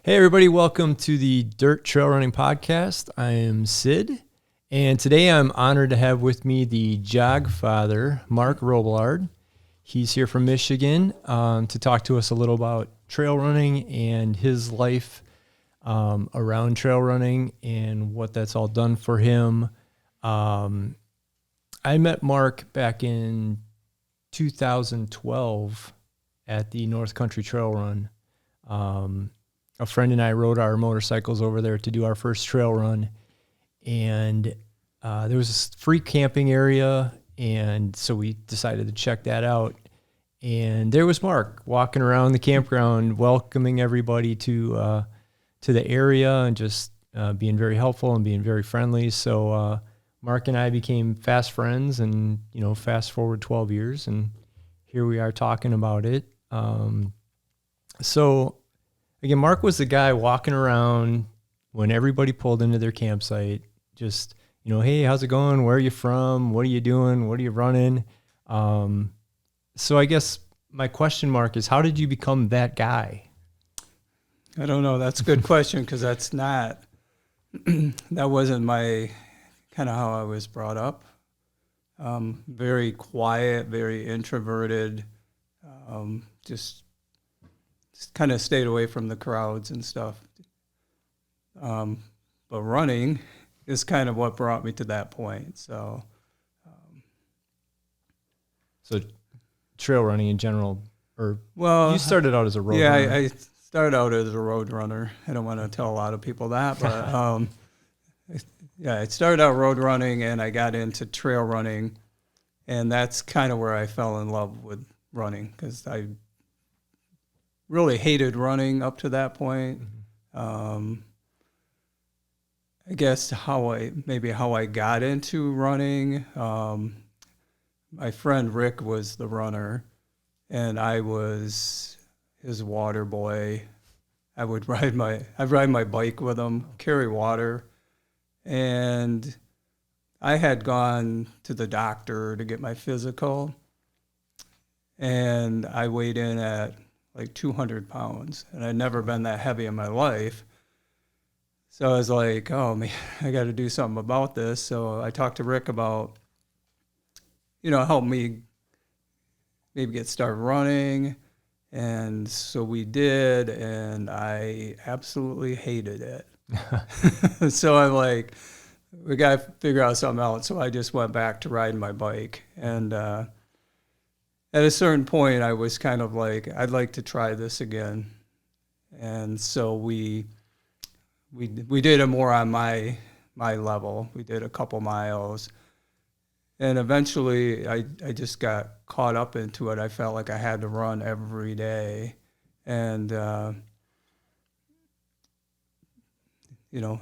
Hey everybody, welcome to the Dirt Trail Running Podcast. I am Sid, and today I'm honored to have with me the Jogfather, Mark Robillard. He's here from Michigan to talk to us a little about trail running and his life around trail running and what that's all done for him. I met Mark back in 2012 at the North Country Trail Run. A friend and I rode our motorcycles over there to do our first trail run, and there was a free camping area, and so we decided to check that out. And there was Mark walking around the campground, welcoming everybody to the area, and just being very helpful and being very friendly. So Mark and I became fast friends, and fast forward 12 years, and here we are talking about it. Again, Mark was the guy walking around when everybody pulled into their campsite, just, hey, how's it going? Where are you from? What are you doing? What are you running? So I guess my question mark is, how did you become that guy? I don't know. That's a good question, because that wasn't my kind of how I was brought up. Very quiet, very introverted, just kind of stayed away from the crowds and stuff. But running is kind of what brought me to that point. So Trail running in general, you started out as a road runner. Yeah, I started out as a road runner. I don't want to tell a lot of people that, but I started out road running, and I got into trail running, and that's kind of where I fell in love with running, because I really hated running up to that point. I guess how I got into running. My friend Rick was the runner, and I was his water boy. I'd ride my bike with him, carry water, and I had gone to the doctor to get my physical, and I weighed in at like 200 pounds, and I'd never been that heavy in my life. So I was like, oh man, I got to do something about this. So I talked to Rick about, help me maybe get started running. And so we did, and I absolutely hated it. So I'm like, we got to figure out something else. So I just went back to riding my bike. And at a certain point, I was kind of like, I'd like to try this again. And so we did it more on my level. We did a couple miles. And eventually, I just got caught up into it. I felt like I had to run every day. And,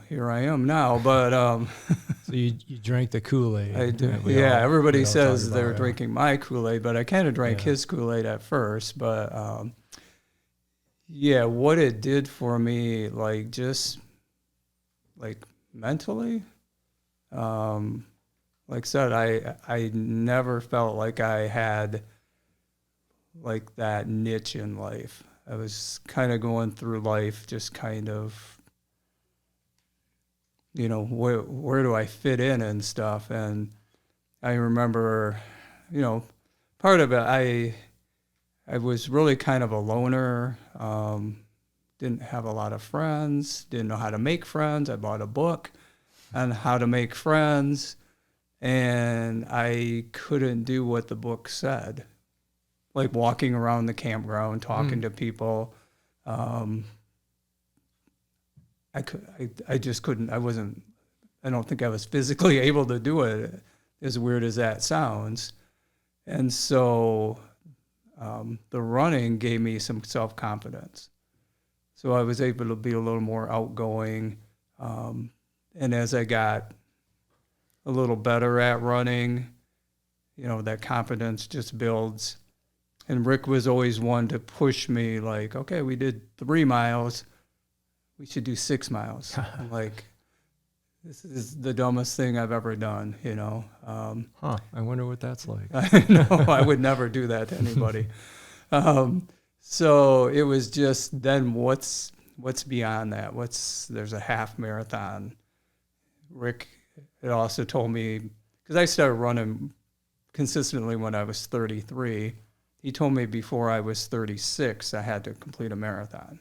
here I am now. But So you drank the Kool-Aid. I do. Yeah, everybody says they're drinking my Kool-Aid, but I kind of drank his Kool-Aid at first. But what it did for me, just mentally, like I said, I never felt like I had like that niche in life. I was kind of going through life just kind of, where do I fit in and stuff. And I remember, part of it, I was really kind of a loner, didn't have a lot of friends, didn't know how to make friends. I bought a book on how to make friends, and I couldn't do what the book said, like walking around the campground, talking to people. I just couldn't. I don't think I was physically able to do it, as weird as that sounds. And so the running gave me some self-confidence. So I was able to be a little more outgoing. And as I got a little better at running, that confidence just builds. And Rick was always one to push me, like, okay, we did 3 miles. We should do 6 miles. I'm like, this is the dumbest thing I've ever done, I wonder what that's like. I know, I would never do that to anybody. So it was just then what's what's beyond that? There's a half marathon. Rick had also told me, because I started running consistently when I was 33. He told me before I was 36, I had to complete a marathon.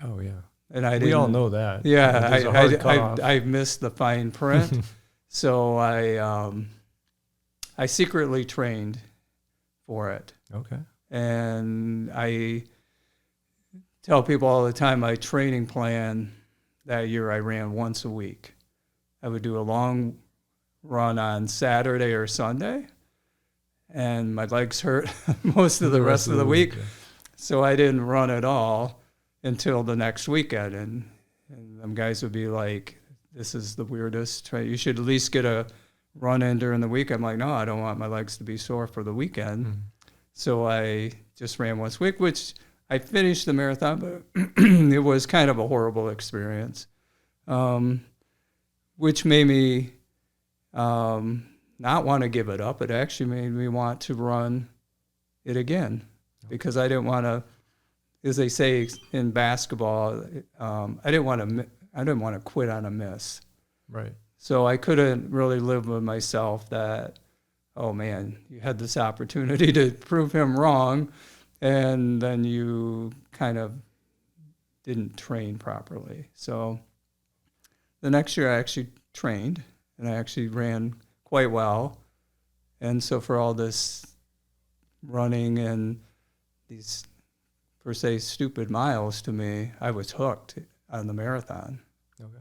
Oh yeah, and I we all know that. Yeah, there's a hard cutoff. I missed the fine print, so I secretly trained for it. Okay. And I tell people all the time, my training plan that year, I ran once a week. I would do a long run on Saturday or Sunday, and my legs hurt most of the rest of the week. Yeah. So I didn't run at all until the next weekend. And them guys would be like, this is the weirdest. You should at least get a run in during the week. I'm like, no, I don't want my legs to be sore for the weekend. Mm-hmm. So I just ran once a week, which I finished the marathon, but it was kind of a horrible experience, which made me not want to give it up. It actually made me want to run it again, because I didn't want to, as they say in basketball, I didn't want to quit on a miss. Right. So I couldn't really live with myself that, oh man, you had this opportunity to prove him wrong, and then you kind of didn't train properly. So the next year I actually trained, and I actually ran quite well. And so for all this running and these, per se, stupid miles to me, I was hooked on the marathon. Okay.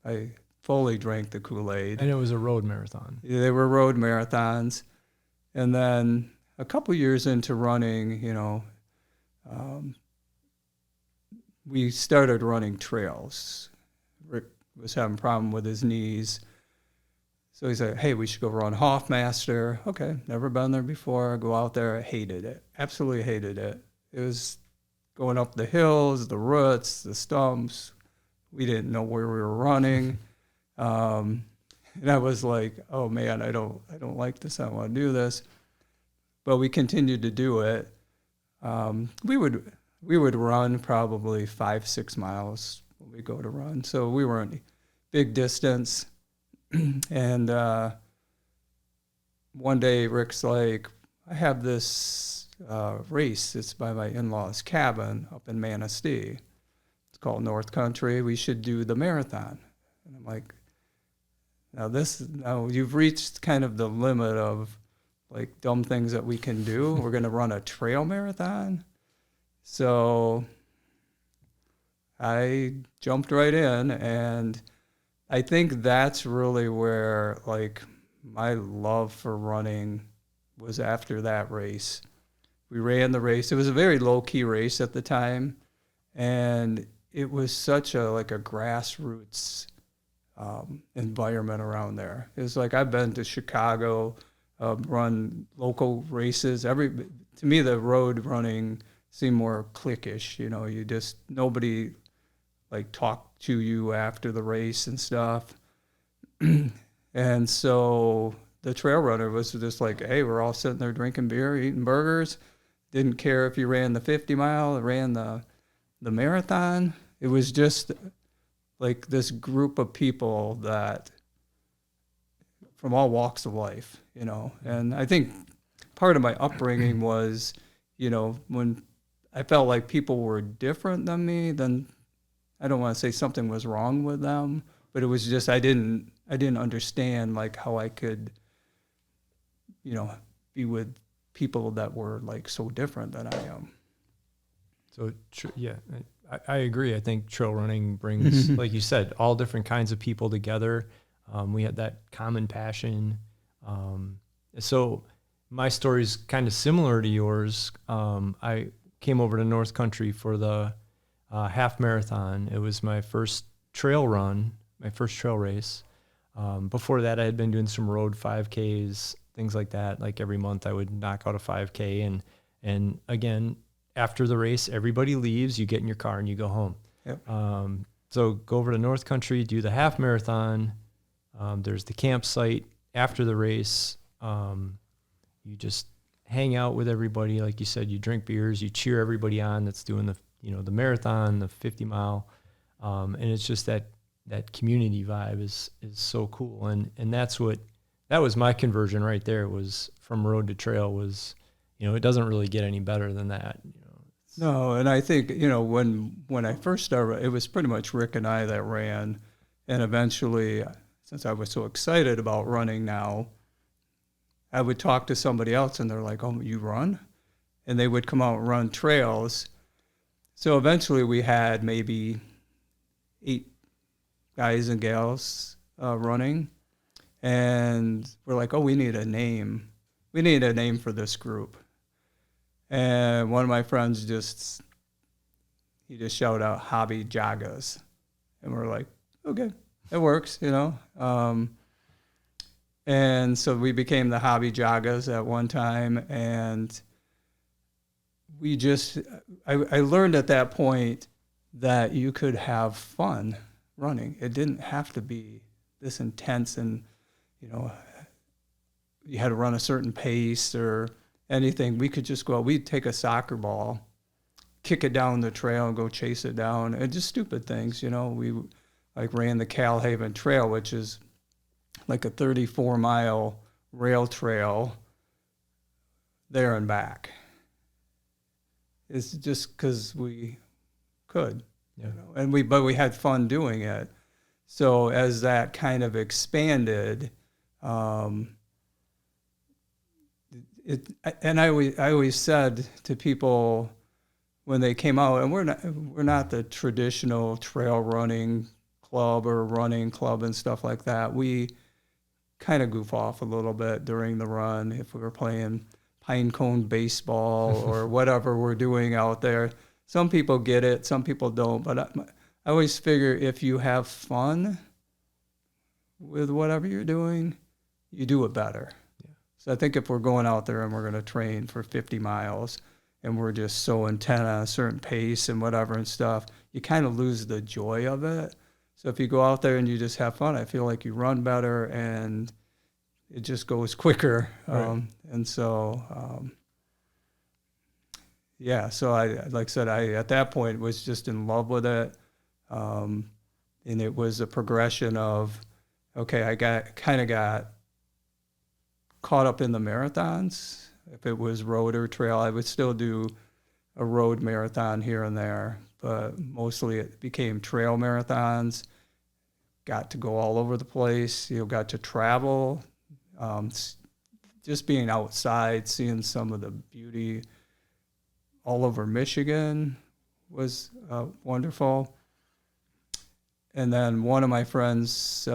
I fully drank the Kool-Aid. And it was a road marathon. They were road marathons. And then a couple years into running, we started running trails. Rick was having a problem with his knees. So he said, hey, we should go run Hofmaster. Okay, never been there before. Go out there. I hated it. Absolutely hated it. It was going up the hills, the roots, the stumps. We didn't know where we were running. And I was like, oh man, I don't like this. I don't want to do this. But we continued to do it. We would run probably 5-6 miles when we go to run. So we weren't big distance. And one day Rick's like, I have this race. It's by my in-laws' cabin up in Manistee. It's called North Country. We should do the marathon. And I'm like, now you've reached kind of the limit of like dumb things that we can do. We're going to run a trail marathon. So I jumped right in, and I think that's really where like my love for running was after that race. We ran the race. It was a very low-key race at the time, and it was such a grassroots environment around there. It was like, I've been to Chicago, run local races. To me, the road running seemed more cliquish. Nobody like talked to you after the race and stuff. And so the trail runner was just like, hey, we're all sitting there drinking beer, eating burgers. Didn't care if you ran the 50 mile or ran the marathon. It was just like this group of people that from all walks of life, And I think part of my upbringing was, when I felt like people were different than me, then I don't want to say something was wrong with them, but it was just I didn't understand like how I could, be with people that were like so different than I am. So yeah, I agree. I think trail running brings, like you said, all different kinds of people together. We had that common passion. So my story is kind of similar to yours. I came over to North Country for the half marathon. It was my first trail run, my first trail race. Before that, I had been doing some road 5Ks, things like that. Like every month I would knock out a 5K. And again, after the race, everybody leaves, you get in your car and you go home. Yep. So go over to North Country, do the half marathon. There's the campsite after the race. You just hang out with everybody. Like you said, you drink beers, you cheer everybody on that's doing the marathon, the 50 mile. And it's just that community vibe is so cool. And that was my conversion right there, was from road to trail. Was, it doesn't really get any better than that. No, and I think, when I first started, it was pretty much Rick and I that ran. And eventually, since I was so excited about running now, I would talk to somebody else and they're like, oh, you run? And they would come out and run trails. So eventually we had maybe 8 guys and gals running. And we're like, oh, we need a name. We need a name for this group. And one of my friends just shouted out Hobby Joggers. And we're like, okay, it works, And so we became the Hobby Joggers at one time. And I learned at that point that you could have fun running. It didn't have to be this intense and, you had to run a certain pace or anything. We could just go out. We'd take a soccer ball, kick it down the trail and go chase it down. And just stupid things, We ran the Cal Haven Trail, which is like a 34-mile rail trail there and back. It's just because we could, and but we had fun doing it. So as that kind of expanded, and I always said to people when they came out, and we're not the traditional trail running club or running club and stuff like that. We kind of goof off a little bit during the run if we were playing pine cone baseball or whatever we're doing out there. Some people get it, some people don't, but I always figure if you have fun with whatever you're doing, you do it better. Yeah. So I think if we're going out there and we're going to train for 50 miles and we're just so intent on a certain pace and whatever and stuff, you kind of lose the joy of it. So if you go out there and you just have fun, I feel like you run better and it just goes quicker. Right. And so, so I at that point was just in love with it. And it was a progression of, okay, I got caught up in the marathons. If it was road or trail, I would still do a road marathon here and there, but mostly it became trail marathons. Got to go all over the place, got to travel. Just being outside, seeing some of the beauty all over Michigan was wonderful. And then one of my friends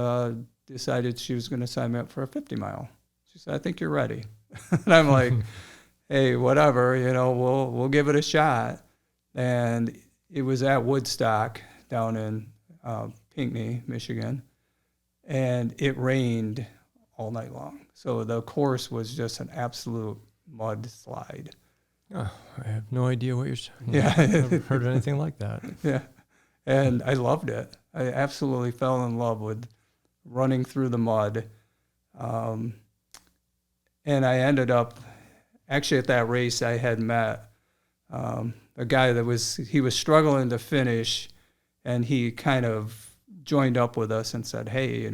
decided she was going to sign me up for a 50 mile. She said, I think you're ready. And I'm like, hey, whatever, we'll give it a shot. And it was at Woodstock down in Pinckney, Michigan. And it rained all night long. So the course was just an absolute mudslide. Oh, I have no idea what you're saying. Yeah. I've never heard of anything like that. Yeah. And I loved it. I absolutely fell in love with running through the mud. And I ended up, actually at that race, I had met a guy that was struggling to finish, and he kind of joined up with us and said, hey,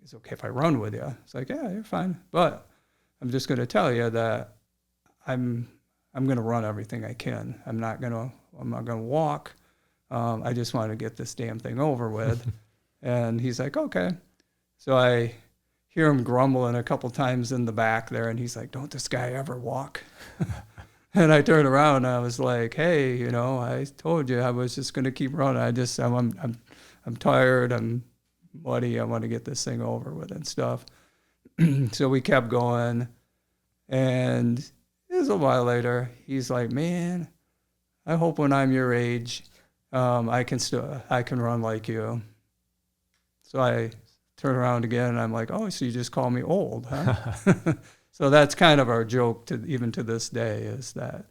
it's okay if I run with you. It's like, yeah, you're fine. But I'm just going to tell you that I'm going to run everything I can. I'm not going to walk. I just want to get this damn thing over with. And he's like, okay. So I hear him grumbling a couple times in the back there, and he's like, don't this guy ever walk? And I turned around and I was like, hey, I told you I was just going to keep running. I'm tired. I'm muddy. I want to get this thing over with and stuff. So we kept going. And it was a while later. He's like, man, I hope when I'm your age, I can run like you. So I turn around again and I'm like, oh, so you just call me old, huh? So that's kind of our joke even to this day, is that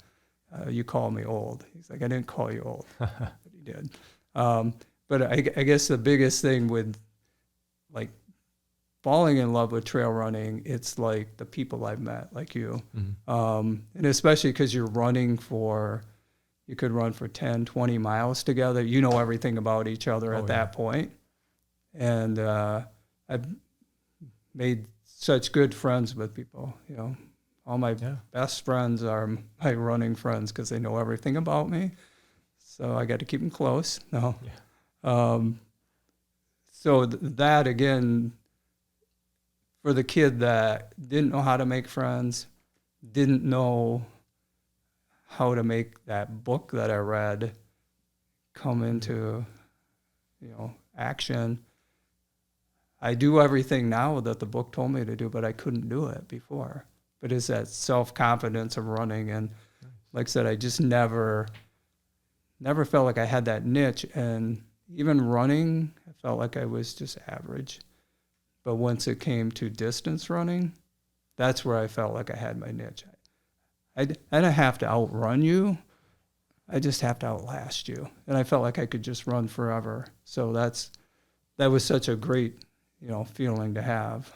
you call me old. He's like, I didn't call you old, but he did. But I guess the biggest thing with like falling in love with trail running, it's like the people I've met, like you, and especially because you're running for, you could run for 10, 20 miles together. You know everything about each other at that point. And I've made such good friends with people, you know. All my best friends are my running friends because they know everything about me. So I got to keep them close. No. Yeah. So that, again, for the kid that didn't know how to make friends, didn't know how to make that book that I read come into, you know, action. I do everything now that the book told me to do, but I couldn't do it before. But it's that self-confidence of running. And like I said, I just never felt like I had that niche. And even running, I felt like I was just average. But once it came to distance running, that's where I felt like I had my niche. I don't have to outrun you. I just have to outlast you. And I felt like I could just run forever. So that was such a great, you know, feeling to have.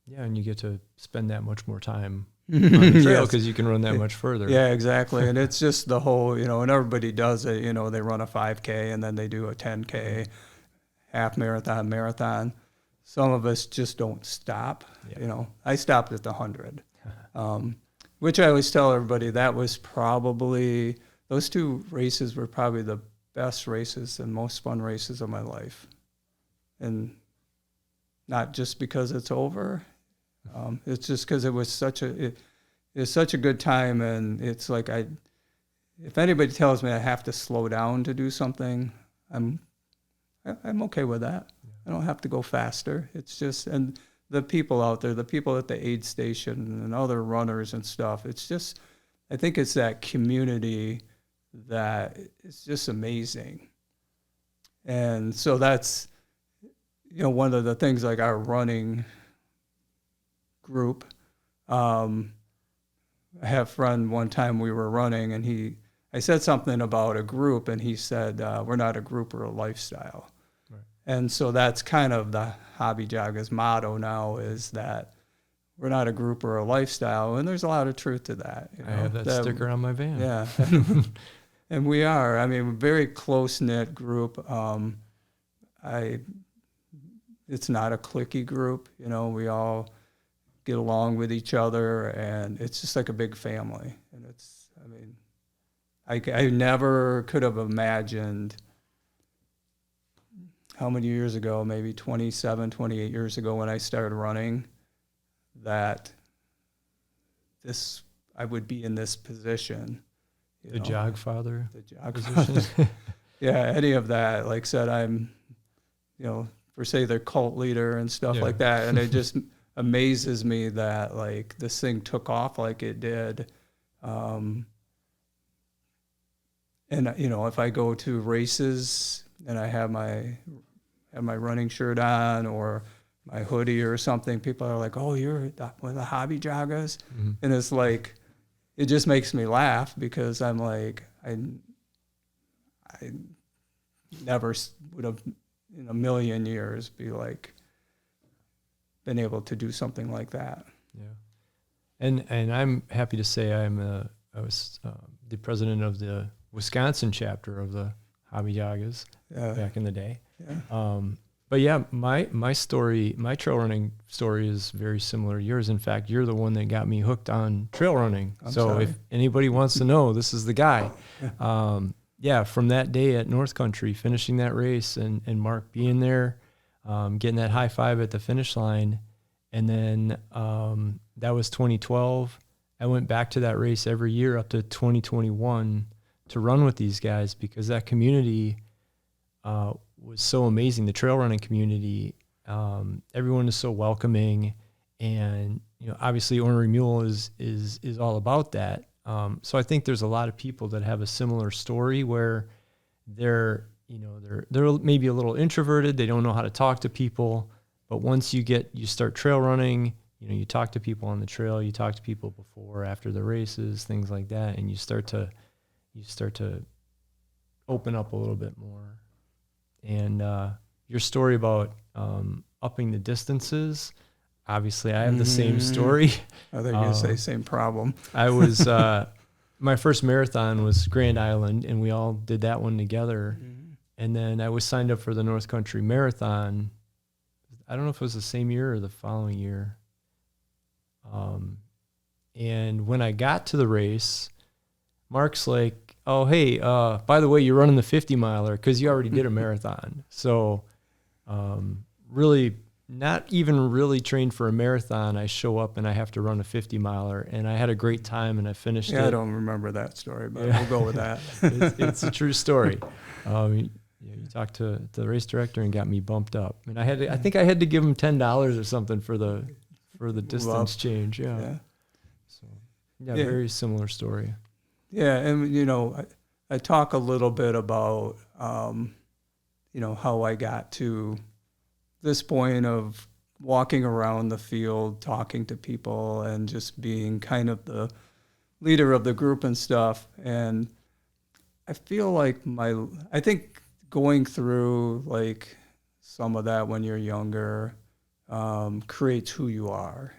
Yeah, and you get to spend that much more time on the trail because you can run that much further. Yeah, exactly. And it's just the whole, you know, and everybody does it. You know, they run a 5K and then they do a 10K, half marathon, marathon. Some of us just don't stop. Yeah. You know, I stopped at the 100, which I always tell everybody that was probably, those two races were probably the best races and most fun races of my life. And not just because it's over. It's just because it was such a good time, and it's like if anybody tells me I have to slow down to do something, I'm okay with that. I don't have to go faster. It's just, and the people out there, the people at the aid station and other runners and stuff, it's just, I think it's that community that is just amazing. And so that's, you know, one of the things, like our running group. I have a friend, one time we were running, and I said something about a group, and he said, we're not a group, we're a lifestyle. Right. And so that's kind of the Hobby Joggers motto now, is that we're not a group or a lifestyle, and there's a lot of truth to that. You know, I have that sticker on my van. Yeah. And we are, I mean, a very close-knit group. It's not a cliquey group, you know, we all get along with each other, and it's just like a big family. And it's, I mean, I never could have imagined how many years ago, maybe 27, 28 years ago when I started running, that I would be in this position. The Jogfather. The Jogfather. Yeah, any of that. Like I said, I'm, you know, for say their cult leader and stuff like that. And it just amazes me that like this thing took off like it did. And you know, if I go to races and I have my running shirt on or my hoodie or something, people are like, "Oh, you're one of the Hobby Joggers," and it's like, it just makes me laugh because I'm like, I never would have in a million years been able to do something like that. Yeah, and I'm happy to say I was the president of the Wisconsin chapter of the Hobby Joggers back in the day. Yeah. But yeah, my story, my trail running story is very similar to yours. In fact, you're the one that got me hooked on trail running. If anybody wants to know, this is the guy. From that day at North Country, finishing that race and Mark being there, getting that high five at the finish line. And then that was 2012. I went back to that race every year up to 2021 to run with these guys because that community was so amazing. The trail running community, everyone is so welcoming, and you know, obviously Ornery Mule is all about that. So I think there's a lot of people that have a similar story where they're maybe a little introverted. They don't know how to talk to people, but once you start trail running, you know, you talk to people on the trail, you talk to people before, after the races, things like that, and you start to open up a little bit more. And your story about upping the distances, obviously I have the same story. I think you say same problem. I was my first marathon was Grand Island, and we all did that one together. Mm-hmm. And then I was signed up for the North Country Marathon. I don't know if it was the same year or the following year. And when I got to the race, Mark's like, "Oh, hey, by the way, you're running the 50 miler because you already did a marathon." So, really, not even really trained for a marathon. I show up and I have to run a 50 miler, and I had a great time and I finished it. I don't remember that story, but we'll go with that. It's a true story. You talked to the race director and got me bumped up, and I think I had to give him $10 or something for the distance change. Yeah. So very similar story. Yeah, and I talk a little bit about how I got to this point of walking around the field, talking to people, and just being kind of the leader of the group and stuff. And I feel like I think going through like some of that when you're younger creates who you are,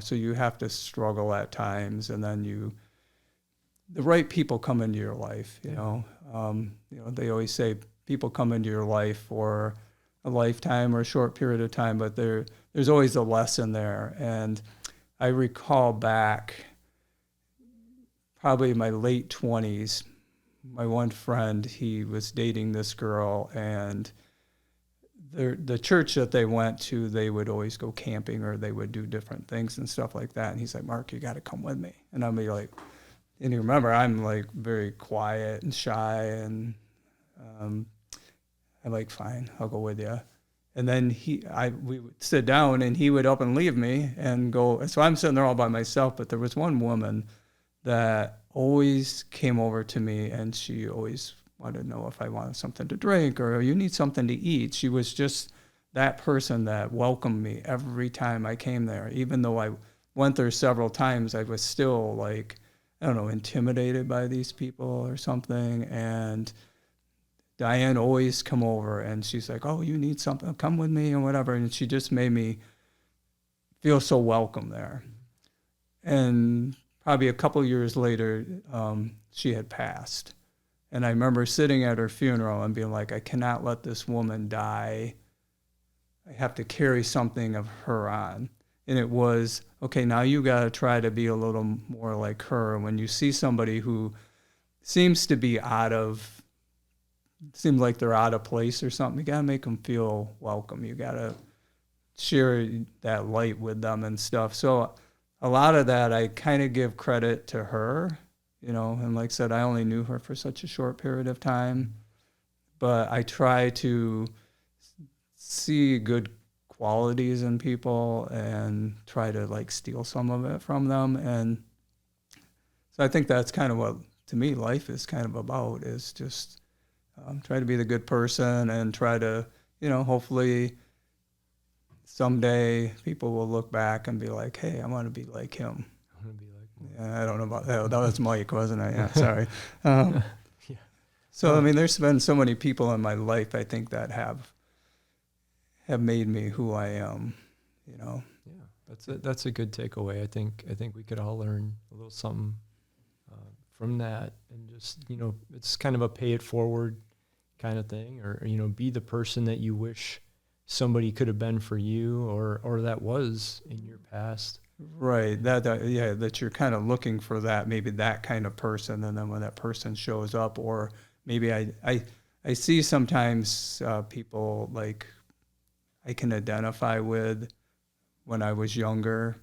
so you have to struggle at times, and then the right people come into your life, they always say people come into your life for a lifetime or a short period of time, but there's always a lesson there. And I recall back probably in my late 20s, my one friend, he was dating this girl, and the church that they went to, they would always go camping or they would do different things and stuff like that. And he's like, "Mark, you got to come with me." And I'll be like, and you remember, I'm like very quiet and shy, and I'm like, "Fine, I'll go with you." And then we would sit down, and he would up and leave me and go. So I'm sitting there all by myself, but there was one woman that always came over to me, and she always wanted to know if I wanted something to drink or you need something to eat. She was just that person that welcomed me every time I came there. Even though I went there several times, I was still like, I don't know, intimidated by these people or something. And Diane always come over, and she's like, "Oh, you need something? Come with me," and whatever. And she just made me feel so welcome there. And probably a couple years later, she had passed. And I remember sitting at her funeral and being like, I cannot let this woman die. I have to carry something of her on. And it was, okay, now you got to try to be a little more like her. When you see somebody who seems like they're out of place or something, you got to make them feel welcome. You got to share that light with them and stuff. So a lot of that, I kind of give credit to her, and like I said, I only knew her for such a short period of time, but I try to see good qualities in people and try to like steal some of it from them. And so I think that's kind of what, to me, life is kind of about, is just try to be the good person and try to, hopefully someday people will look back and be like, "Hey, I want to be like him." I want to be like Mike. Yeah, I don't know about that. That was Mike, wasn't it? Yeah, sorry. Yeah. So, I mean, there's been so many people in my life, I think, that have made me who I am, Yeah, that's a good takeaway. I think we could all learn a little something from that, and just, it's kind of a pay it forward kind of thing, or, be the person that you wish somebody could have been for you, or that was in your past. Right. That you're kind of looking for that, maybe that kind of person. And then when that person shows up, or maybe I see sometimes people like I can identify with when I was younger,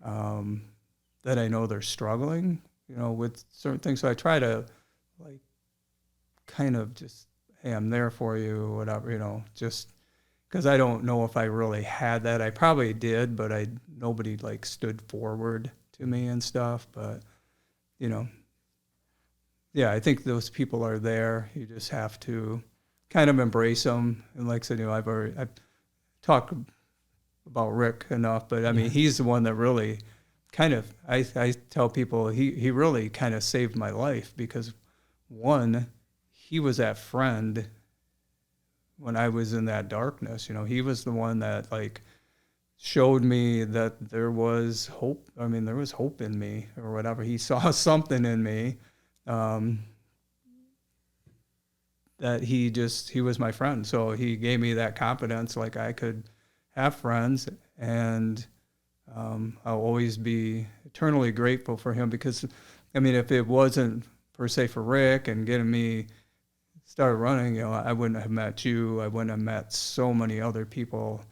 that I know they're struggling, with certain things. So I try to like kind of just, hey, I'm there for you, or whatever, just because I don't know if I really had that. I probably did, but nobody like stood forward to me and stuff. But, yeah, I think those people are there. You just have to kind of embrace them. And like I said, I've talked about Rick enough, but I mean, he's the one that really kind of, I tell people he really kind of saved my life, because one, he was that friend when I was in that darkness. He was the one that like showed me that there was hope. I mean, there was hope in me or whatever. He saw something in me, um, that he was my friend. So he gave me that confidence, like I could have friends, and I'll always be eternally grateful for him because, I mean, if it wasn't per se for Rick and getting me started running, you know, I wouldn't have met you. I wouldn't have met so many other people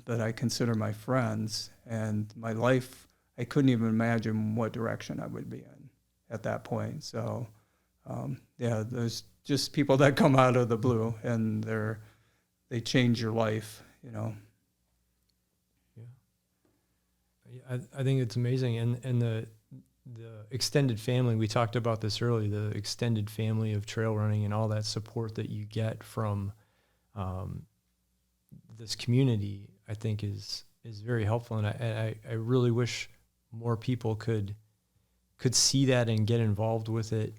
that I consider my friends. And my life, I couldn't even imagine what direction I would be in at that point. So, yeah, there's just people that come out of the blue and they change your life, you know. Yeah, I think it's amazing, and the extended family. We talked about this earlier. The extended family of trail running and all that support that you get from this community, I think is very helpful, and I really wish more people could see that and get involved with it.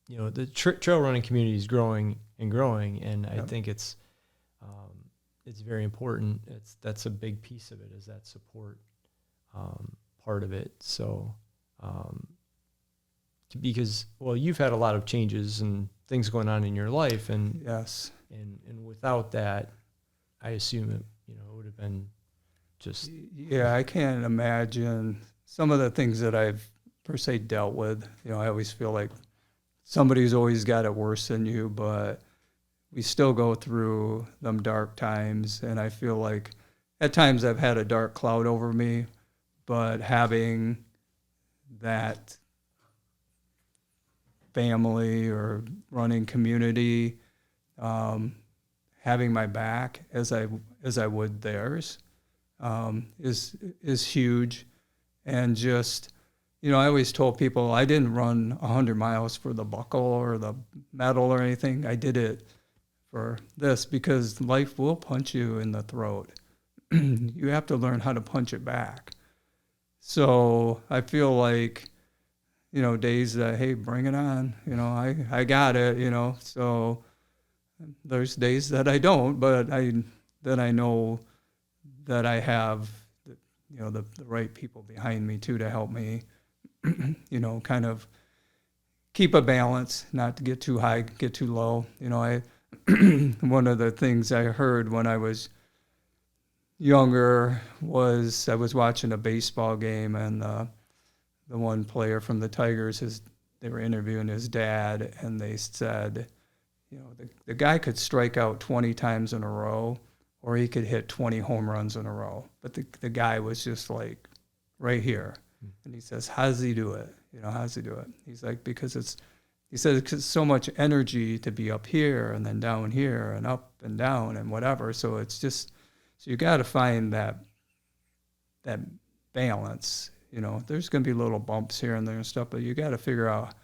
You know, the trail running community is growing and growing, and I think it's very important. That's a big piece of it, is that support part of it. So, because, well, you've had a lot of changes and things going on in your life, and yes, and without that, I assume it would have been just. Yeah, I can't imagine some of the things that I've per se dealt with. You know, I always feel like somebody's always got it worse than you, but we still go through them dark times. And I feel like at times I've had a dark cloud over me, but having that family or running community, having my back as I would theirs, is huge. And just, you know, I always told people I didn't run 100 miles for the buckle or the medal or anything. I did it for this because life will punch you in the throat. You have to learn how to punch it back. So I feel like, you know, days that, hey, bring it on, you know, I got it, you know. So there's days that I don't, but I know that I have, you know, the right people behind me too to help me, you know, kind of keep a balance, not to get too high, get too low. You know, one of the things I heard when I was younger was I was watching a baseball game, and the one player from the Tigers, they were interviewing his dad, and they said, you know, the guy could strike out 20 times in a row, or he could hit 20 home runs in a row. But the guy was just like right here. And he says, how does he do it? You know, how does he do it? He's like, because he says it's so much energy to be up here and then down here and up and down and whatever. So it's just, so you got to find that balance. You know, there's going to be little bumps here and there and stuff, but you got to figure out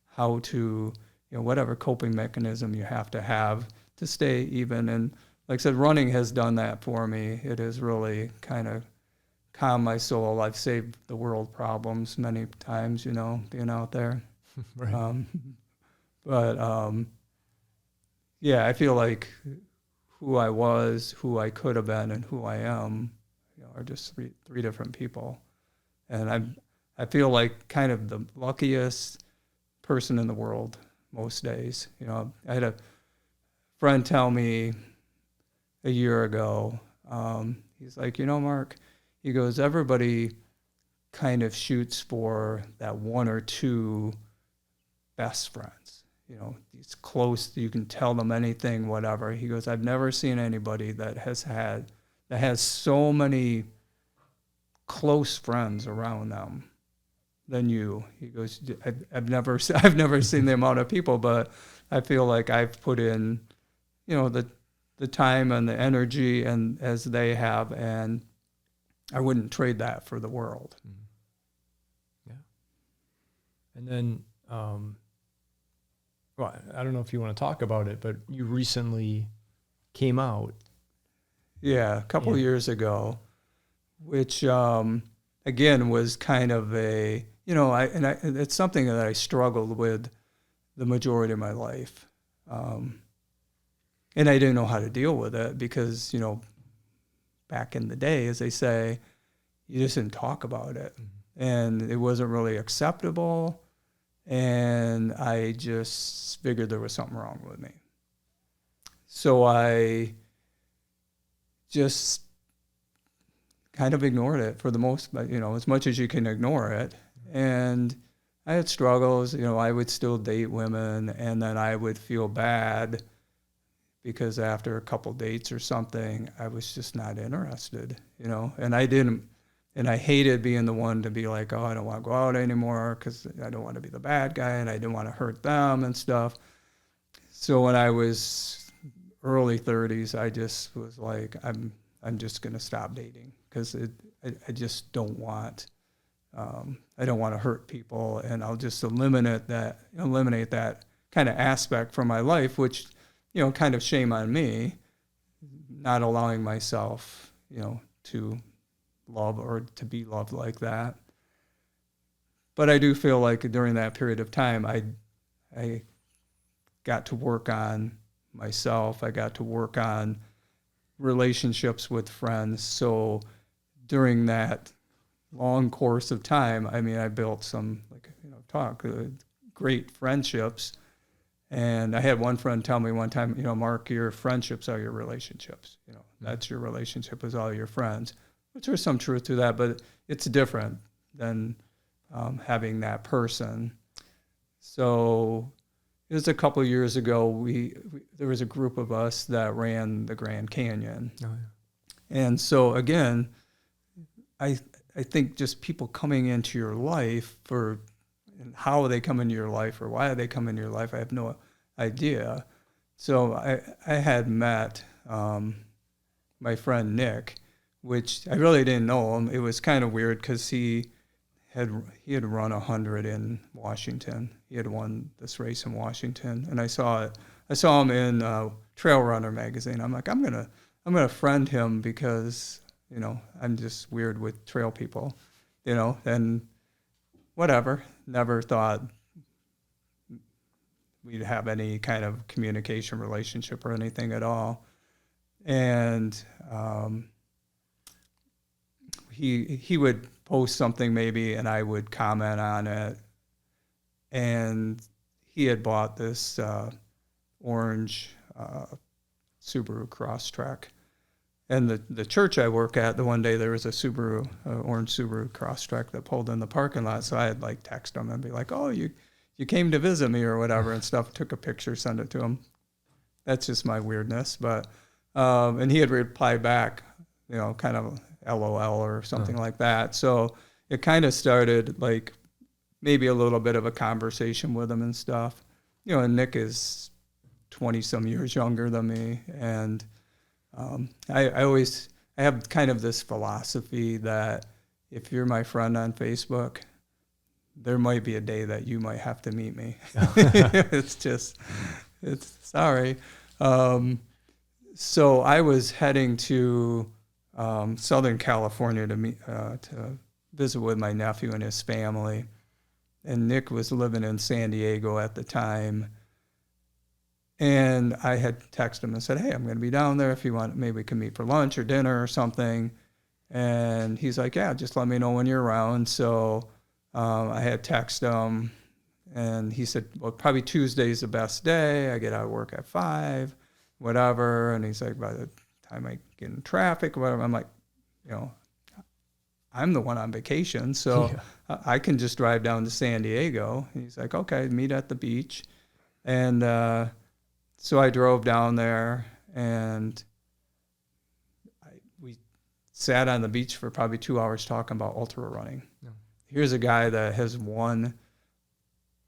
how to, you know, whatever coping mechanism you have to stay even. And like I said, running has done that for me. It has really kind of calmed my soul. I've saved the world problems many times, you know, being out there. Right. Yeah, I feel like who I was, who I could have been, and who I am, you know, are just three different people. And I feel like kind of the luckiest person in the world most days. You know, I had a friend tell me a year ago, he's like, you know, Mark, he goes, everybody kind of shoots for that one or two best friends. You know, he's close, you can tell them anything, whatever. He goes, I've never seen anybody that has so many close friends around them than you. He goes, I've never seen the amount of people, but I feel like I've put in, you know, the time and the energy and as they have, and I wouldn't trade that for the world. Yeah. And then, well, I don't know if you want to talk about it, but you recently came out. Yeah, a couple of years ago, which again was kind of a, you know, it's something that I struggled with the majority of my life, and I didn't know how to deal with it because, you know, back in the day, as they say, you just didn't talk about it. And it wasn't really acceptable. And I just figured there was something wrong with me. So I just kind of ignored it for the most, as much as you can ignore it. And I had struggles, I would still date women, and then I would feel bad because after a couple dates or something, I was just not interested, and I hated being the one to be like, oh, I don't want to go out anymore because I don't want to be the bad guy and I didn't want to hurt them and stuff. So when I was early 30s, I just was like, I'm just going to stop dating because I just don't want, I don't want to hurt people, and I'll just eliminate that kind of aspect from my life, which, kind of shame on me, not allowing myself, to love or to be loved like that. But I do feel like during that period of time, I got to work on myself. I got to work on relationships with friends. So during that long course of time, I built some, great friendships. And I had one friend tell me one time, Mark, your friendships are your relationships. That's your relationship with all your friends, which there's some truth to that, but it's different than having that person. So it was a couple of years ago, there was a group of us that ran the Grand Canyon. Oh, yeah. And so again, I think just people coming into your life and how they come into your life or why they come into your life, I have no idea. So I had met my friend Nick, which I really didn't know him. It was kind of weird because he had run 100 in Washington. He had won this race in Washington, and I saw him in Trail Runner magazine. I'm like, I'm gonna friend him because I'm just weird with trail people, and whatever. Never thought we'd have any kind of communication relationship or anything at all. And he would post something maybe, and I would comment on it. And he had bought this orange Subaru Crosstrek. And the church I work at, the one day there was a orange Subaru Crosstrek that pulled in the parking lot. So I had text him and be like, oh, you came to visit me or whatever and stuff. Took a picture, sent it to him. That's just my weirdness. But and he had replied back, kind of LOL or something like that. So it kind of started maybe a little bit of a conversation with him and stuff. And Nick is 20 some years younger than me, and I have kind of this philosophy that if you're my friend on Facebook, there might be a day that you might have to meet me. Sorry. So I was heading to Southern California to visit with my nephew and his family. And Nick was living in San Diego at the time. And I had texted him and said, hey, I'm going to be down there if you want. Maybe we can meet for lunch or dinner or something. And he's like, yeah, just let me know when you're around. So I had texted him, and he said, well, probably Tuesday's the best day. I get out of work at 5, whatever. And he's like, by the time I get in traffic, whatever, I'm like, I'm the one on vacation, so I can just drive down to San Diego. And he's like, okay, meet at the beach. And so I drove down there, and we sat on the beach for probably 2 hours talking about ultra running. Yeah. Here's a guy that has won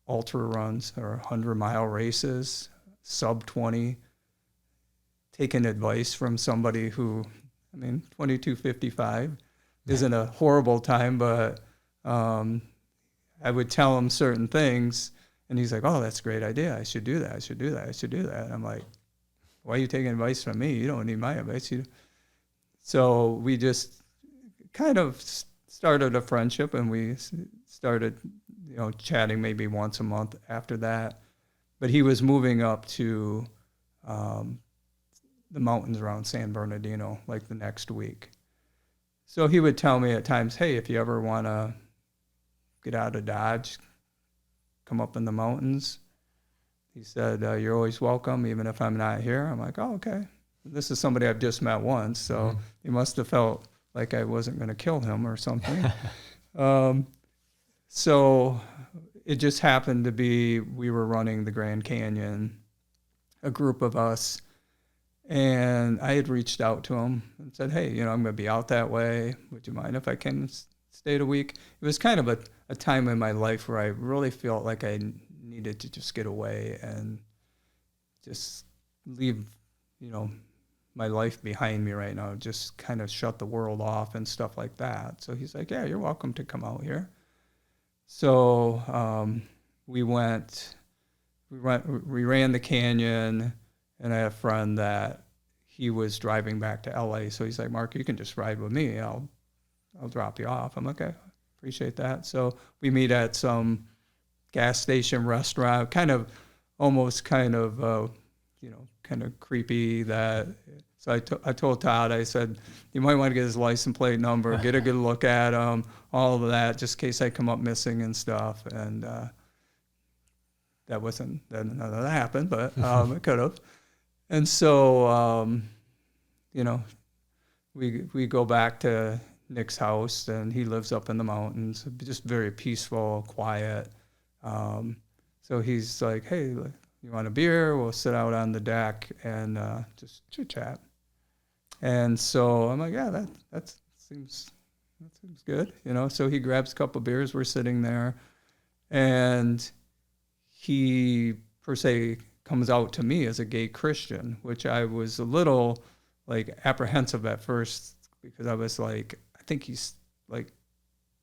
ultra runs or 100-mile races, sub 20, taking advice from somebody who, 22:55 isn't a horrible time, but I would tell him certain things. And he's like, oh, that's a great idea. I should do that. And I'm like, why are you taking advice from me? You don't need my advice. So we just kind of started a friendship, and we started, chatting maybe once a month after that. But he was moving up to the mountains around San Bernardino the next week. So he would tell me at times, hey, if you ever want to get out of Dodge, come up in the mountains. He said, you're always welcome, even if I'm not here. I'm like, oh, okay. This is somebody I've just met once, so he must have felt like I wasn't going to kill him or something. So it just happened to be we were running the Grand Canyon, a group of us, and I had reached out to him and said, hey, I'm going to be out that way. Would you mind if I can stay a week? It was kind of a time in my life where I really felt like I needed to just get away and just leave, my life behind me right now, just kind of shut the world off and stuff like that. So he's like, yeah, you're welcome to come out here. So we ran the canyon, and I had a friend that he was driving back to LA. So he's like, Mark, you can just ride with me. I'll drop you off. I'm like, okay, appreciate that. So we meet at some gas station restaurant, kind of creepy that. So I told Todd, I said, you might want to get his license plate number, get a good look at him, all of that, just in case I come up missing and stuff. And none of that happened, but it could have. And so, we go back to Nick's house, and he lives up in the mountains, just very peaceful, quiet. So he's like, hey, you want a beer? We'll sit out on the deck and just chit-chat. And so I'm like, yeah, that seems good, So he grabs a couple beers. We're sitting there, and he, per se, comes out to me as a gay Christian, which I was a little, apprehensive at first, because I was like, I think he's,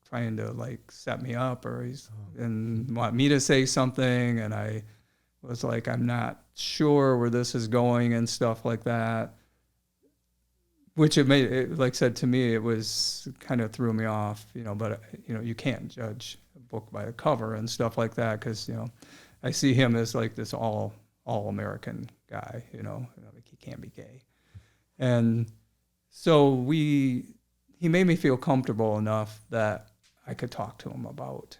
trying to, set me up, or and want me to say something, and I was like, I'm not sure where this is going and stuff like that. Which like I said, to me, it was kind of threw me off, but, you can't judge a book by a cover and stuff like that, because, I see him as this all American guy, he can't be gay. And so he made me feel comfortable enough that I could talk to him about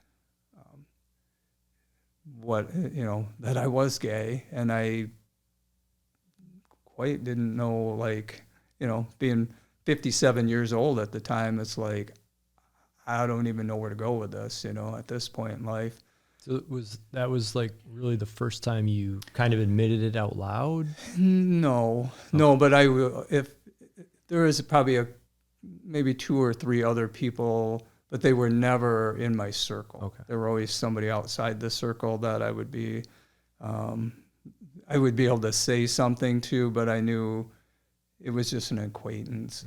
that I was gay, and I quite didn't know, being 57 years old at the time, it's like, I don't even know where to go with this, at this point in life. So that was really the first time you kind of admitted it out loud? No, but if there is probably maybe 2 or 3 other people, but they were never in my circle. Okay. There were always somebody outside the circle that I would be able to say something to, but I knew it was just an acquaintance,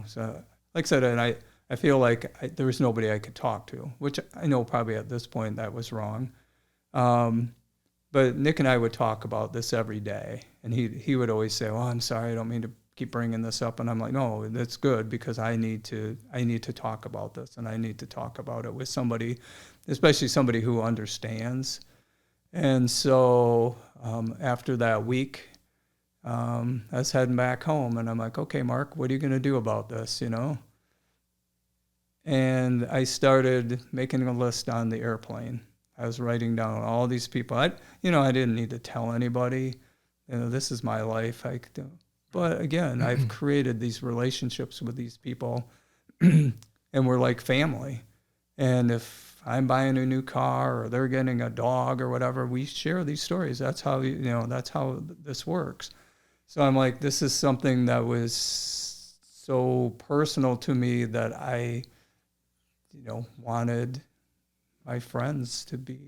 So, like I said, and I feel like there was nobody I could talk to, which I know probably at this point that was wrong. But Nick and I would talk about this every day, and he would always say, "Oh, I'm sorry, I don't mean to keep bringing this up." And I'm like, "No, that's good, because I need to talk about this, and I need to talk about it with somebody, especially somebody who understands." And so after that week, I was heading back home, and I'm like, "Okay, Mark, what are you going to do about this?" And I started making a list on the airplane. I was writing down all these people. I didn't need to tell anybody, this is my life. But again, I've created these relationships with these people, and we're like family. And if I'm buying a new car, or they're getting a dog or whatever, we share these stories. That's how that's how this works. So I'm like, this is something that was so personal to me that I wanted my friends to be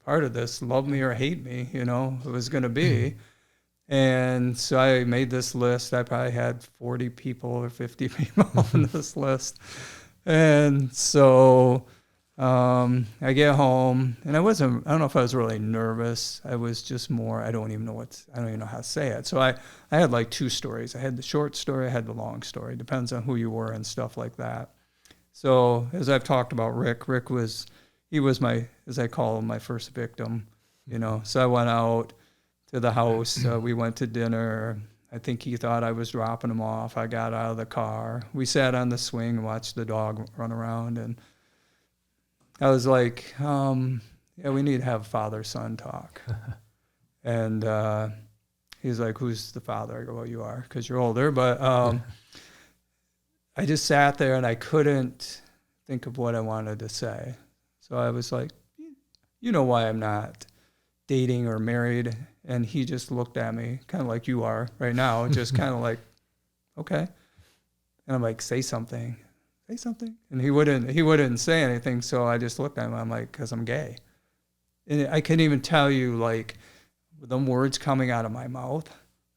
part of this, love me or hate me, it was going to be. And so I made this list. I probably had 40 people or 50 people on this list. And so I get home, and I don't know if I was really nervous. I was just more, I don't even know how to say it. So I had 2 stories. I had the short story, I had the long story. Depends on who you were and stuff like that. So as I've talked about Rick was my, as I call him, my first victim, So I went out to the house. We went to dinner. I think he thought I was dropping him off. I got out of the car. We sat on the swing and watched the dog run around. And I was like, yeah, we need to have father-son talk. And he's like, who's the father? I go, well, you are, because you're older. But I just sat there and I couldn't think of what I wanted to say. So I was like, you know why I'm not dating or married? And he just looked at me kind of like you are right now, just kind of like, okay. And I'm like, say something. And he wouldn't say anything. So I just looked at him. I'm like, because I'm gay. And I couldn't even tell you, like, the words coming out of my mouth,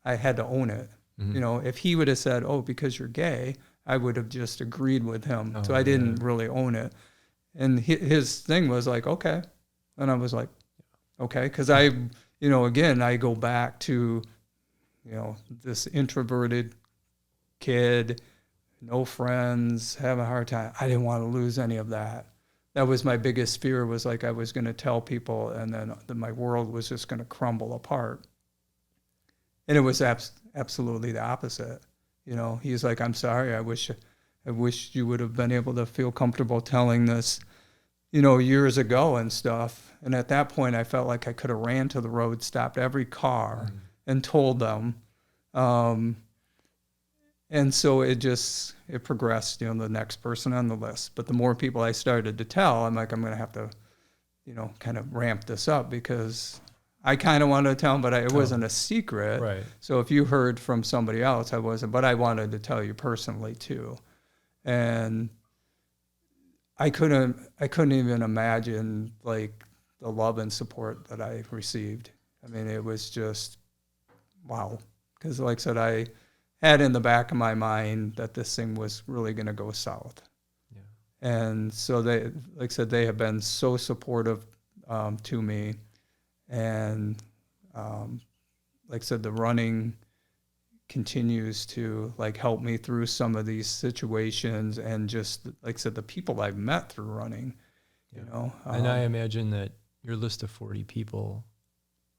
I had to own it. Mm-hmm. You know, if he would have said, oh, because you're gay, I would have just agreed with him. So I didn't really own it. And his thing was like, okay. And I was like, okay. Because again, I go back to, this introverted kid, no friends, having a hard time. I didn't want to lose any of that. That was my biggest fear, was like I was going to tell people and then my world was just going to crumble apart. And it was absolutely the opposite. He's like, I'm sorry. I wish you would have been able to feel comfortable telling this, years ago and stuff. And at that point, I felt like I could have ran to the road, stopped every car, and told them. And so it progressed, the next person on the list. But the more people I started to tell, I'm like, I'm going to have to, kind of ramp this up, because I kind of wanted to tell them, but it wasn't a secret. Right. So if you heard from somebody else, I wasn't, but I wanted to tell you personally too. And I couldn't even imagine, like, the love and support that I received. I mean, it was just, wow. Because like I said, I had in the back of my mind that this thing was really going to go south. Yeah. And so they, like I said, they have been so supportive to me. And like I said, the running continues to, like, help me through some of these situations, and just, like I said, the people I've met through running, and I imagine that your list of 40 people,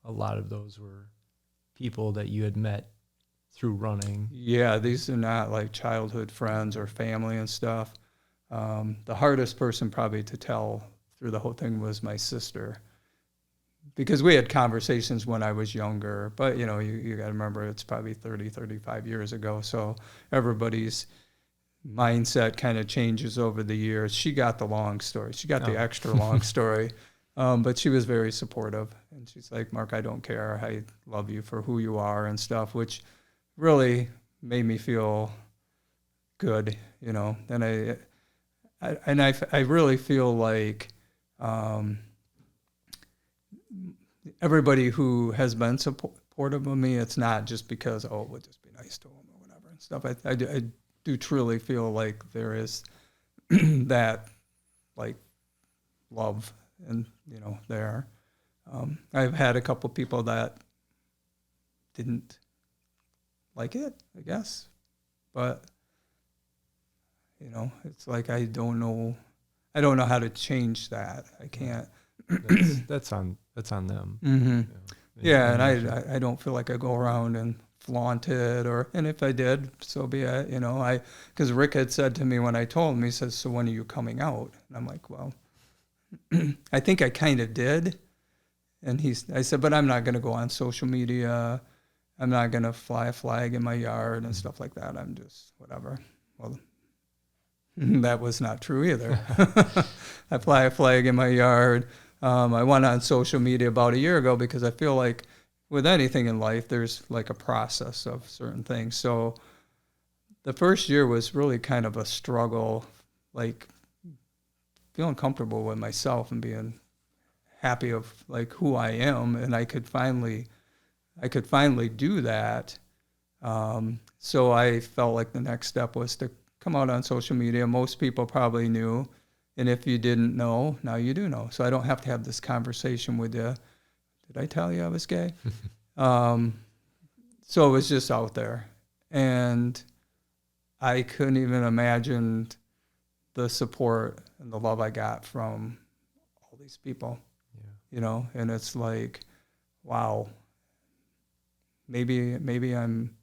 a lot of those were people that you had met through running. Yeah, these are not like childhood friends or family and stuff. The hardest person probably to tell through the whole thing was my sister, because we had conversations when I was younger, but you got to remember, it's probably 30, 35 years ago. So everybody's mindset kind of changes over the years. She got the long story. She got the extra long story. But she was very supportive, and she's like, Mark, I don't care. I love you for who you are and stuff, which really made me feel good, And I really feel like everybody who has been supportive of me, it's not just because, we'll just be nice to them or whatever and stuff. I do truly feel like there is that, like, love, and there. I've had a couple people that didn't like it, I guess, but it's like I don't know how to change that. I can't. That's on them. Mm-hmm. Yeah, and I don't feel like I go around and flaunt it, and if I did, so be it. Because Rick had said to me when I told him, he says, so when are you coming out? And I'm like, well, I think I kind of did. And I said, but I'm not going to go on social media. I'm not going to fly a flag in my yard and stuff like that. I'm just whatever. Well, that was not true either. I fly a flag in my yard. I went on social media about a year ago, because I feel like with anything in life, there's like a process of certain things. So the first year was really kind of a struggle, like feeling comfortable with myself and being happy of, like, who I am. And I could finally do that. So I felt like the next step was to come out on social media. Most people probably knew. And if you didn't know, now you do know. So I don't have to have this conversation with you. Did I tell you I was gay? So it was just out there. And I couldn't even imagine the support and the love I got from all these people. Yeah. And it's like, wow, maybe I'm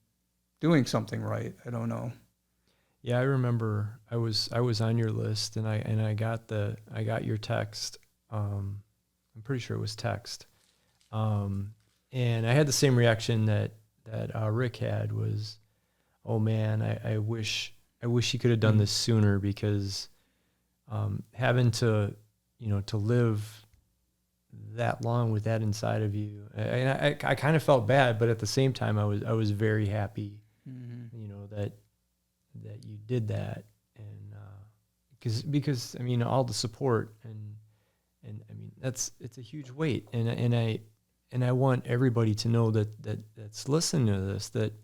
doing something right. I don't know. Yeah, I remember I was on your list, and I got your text. I'm pretty sure it was text. And I had the same reaction that Rick had, was, oh man, I wish he could have done this sooner, because having to live that long with that inside of you, I kind of felt bad, but at the same time I was very happy, that you did that, and because I mean, all the support, and I mean, it's a huge weight, and I want everybody to know that's listening to this, that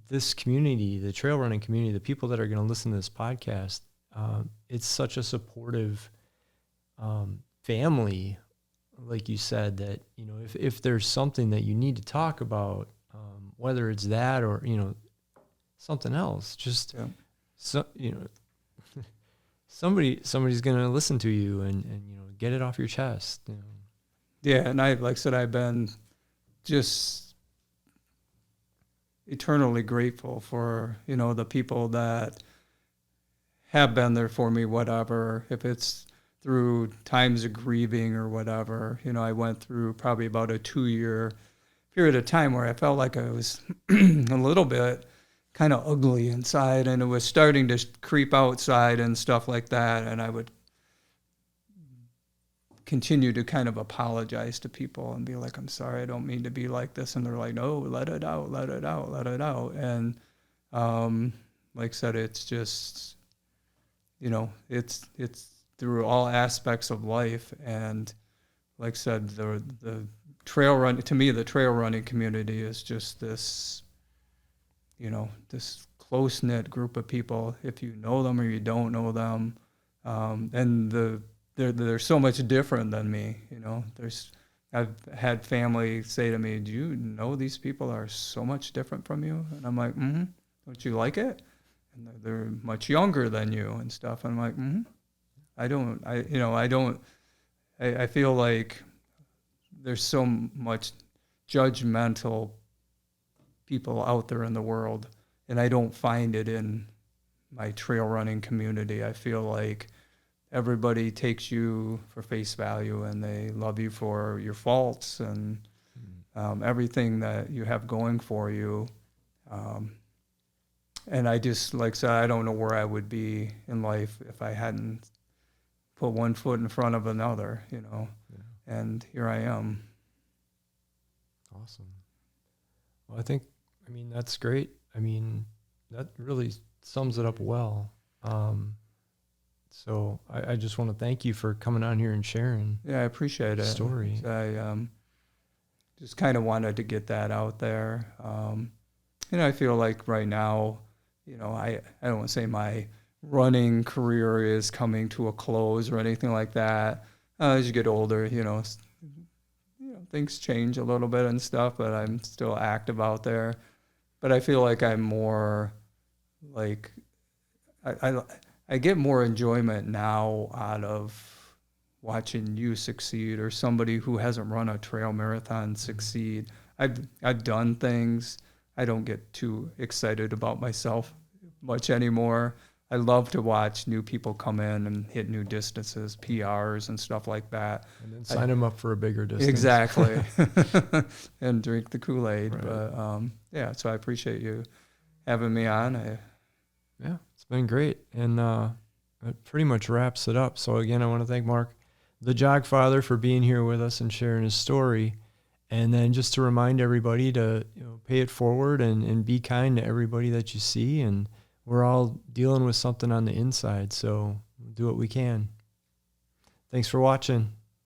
this community, the trail running community, the people that are going to listen to this podcast, it's such a supportive family, like you said, that, if there's something that you need to talk about, whether it's that or, something else, just, somebody's going to listen to you and get it off your chest. Yeah. And like I said, I've been just eternally grateful for, the people that have been there for me, whatever, if it's through times of grieving or whatever. I went through probably about a 2-year period of time where I felt like I was a little bit kind of ugly inside, and it was starting to creep outside and stuff like that. And I would continue to kind of apologize to people and be like, I'm sorry, I don't mean to be like this. And they're like, no, let it out, let it out, let it out. And like I said, it's just, it's through all aspects of life. And like I said, the trail run, to me, the trail running community is just this, this close-knit group of people, if you know them or you don't know them. And they're so much different than me. I've had family say to me, do you know these people are so much different from you? And I'm like, don't you like it? And they're much younger than you and stuff. And I'm like, I feel like there's so much judgmental people out there in the world, and I don't find it in my trail running community. I feel like everybody takes you for face value, and they love you for your faults and everything that you have going for you. And I just, like I said, I don't know where I would be in life if I hadn't put one foot in front of another, and here I am. Awesome. Well, I mean, that's great. I mean, that really sums it up well. So I just want to thank you for coming on here and sharing. Yeah, I appreciate it. Story. I just kind of wanted to get that out there. I feel like right now, I don't want to say my running career is coming to a close or anything like that. As you get older, things change a little bit and stuff, but I'm still active out there. But I feel like I'm more like I get more enjoyment now out of watching you succeed, or somebody who hasn't run a trail marathon succeed. I've done things. I don't get too excited about myself much anymore. I love to watch new people come in and hit new distances, PRs and stuff like that. And then sign them up for a bigger distance. Exactly. And drink the Kool-Aid. Right. But so I appreciate you having me on. Yeah, it's been great. And it pretty much wraps it up. So again, I want to thank Mark, the Jogfather, for being here with us and sharing his story. And then just to remind everybody to pay it forward and be kind to everybody that you see. And we're all dealing with something on the inside, so do what we can. Thanks for watching.